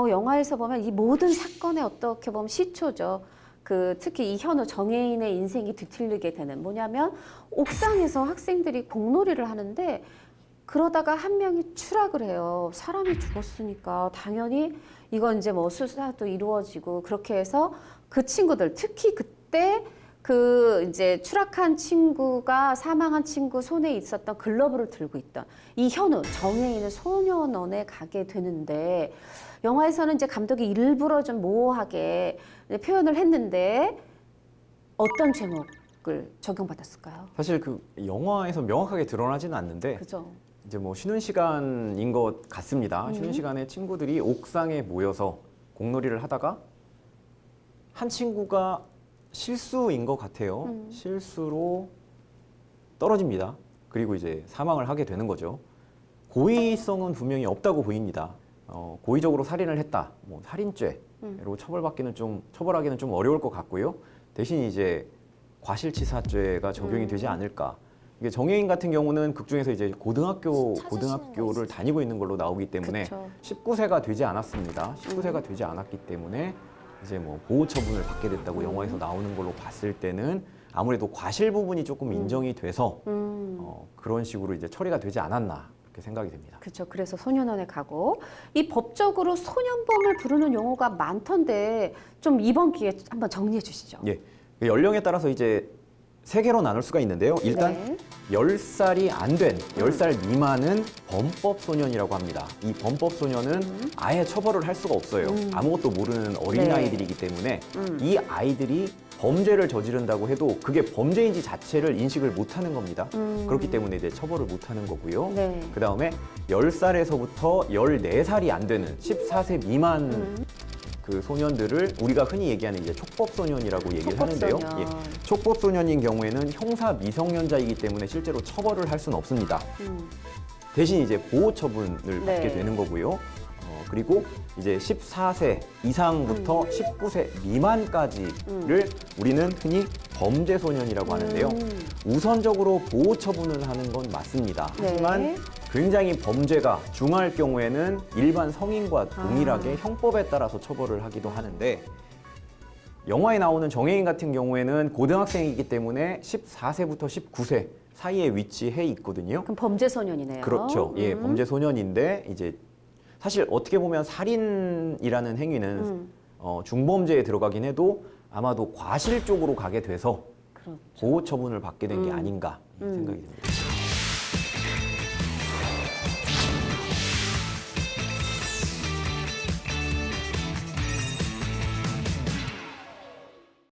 영화에서 보면 이 모든 사건의 어떻게 보면 시초죠. 특히 이 현우 정혜인의 인생이 뒤틀리게 되는 뭐냐면 옥상에서 학생들이 공놀이를 하는데 그러다가 한 명이 추락을 해요. 사람이 죽었으니까 당연히 이건 이제 뭐 수사도 이루어지고 그렇게 해서 그 친구들 특히 그때 이제 추락한 친구가 사망한 친구 손에 있었던 글러브를 들고 있던 이 현우 정혜인은 소년원에 가게 되는데 영화에서는 이제 감독이 일부러 좀 모호하게 표현을 했는데 어떤 제목을 적용받았을까요? 사실 그 영화에서 명확하게 드러나지는 않는데 그죠. 이제 뭐 쉬는 시간인 것 같습니다. 쉬는 시간에 친구들이 옥상에 모여서 공놀이를 하다가 한 친구가 실수인 것 같아요. 실수로 떨어집니다. 그리고 이제 사망을 하게 되는 거죠. 고의성은 분명히 없다고 보입니다. 고의적으로 살인을 했다, 뭐 살인죄로 처벌하기는 좀 어려울 것 같고요. 대신 이제 과실치사죄가 적용이 되지 않을까. 이게 정혜인 같은 경우는 극 중에서 이제 고등학교를 다니고 있는 걸로 나오기 때문에 그쵸. 19세가 되지 않았습니다. 19세가 되지 않았기 때문에 이제 뭐 보호 처분을 받게 됐다고 영화에서 나오는 걸로 봤을 때는 아무래도 과실 부분이 조금 인정이 돼서 그런 식으로 이제 처리가 되지 않았나 그렇게 생각이 됩니다. 그렇죠. 그래서 소년원에 가고 이 법적으로 소년범을 부르는 용어가 많던데 좀 이번 기회에 한번 정리해 주시죠. 예, 연령에 따라서 이제 세 개로 나눌 수가 있는데요. 일단 네. 10살이 안 된 10살 미만은 범법소년이라고 합니다. 이 범법소년은 아예 처벌을 할 수가 없어요. 아무것도 모르는 어린아이들이기 때문에 이 아이들이 범죄를 저지른다고 해도 그게 범죄인지 자체를 인식을 못하는 겁니다. 그렇기 때문에 이제 처벌을 못하는 거고요. 네. 그 다음에 10살에서부터 14살이 안 되는 14세 미만 그 소년들을 우리가 흔히 얘기하는 이제 촉법소년이라고 얘기를 하는데요. 예. 촉법소년인 경우에는 형사 미성년자이기 때문에 실제로 처벌을 할 수는 없습니다. 대신 이제 보호처분을 받게 되는 거고요. 그리고 이제 14세 이상부터 19세 미만까지를 우리는 흔히 범죄소년이라고 하는데요. 우선적으로 보호처분을 하는 건 맞습니다. 하지만 굉장히 범죄가 중할 경우에는 일반 성인과 동일하게 형법에 따라서 처벌을 하기도 하는데 영화에 나오는 정혜인 같은 경우에는 고등학생이기 때문에 14세부터 19세 사이에 위치해 있거든요. 그럼 범죄소년이네요. 그렇죠. 예, 범죄소년인데 이제 사실 어떻게 보면 살인이라는 행위는 중범죄에 들어가긴 해도 아마도 과실 쪽으로 가게 돼서 그렇죠. 보호 처분을 받게 된 게 아닌가 생각이 듭니다.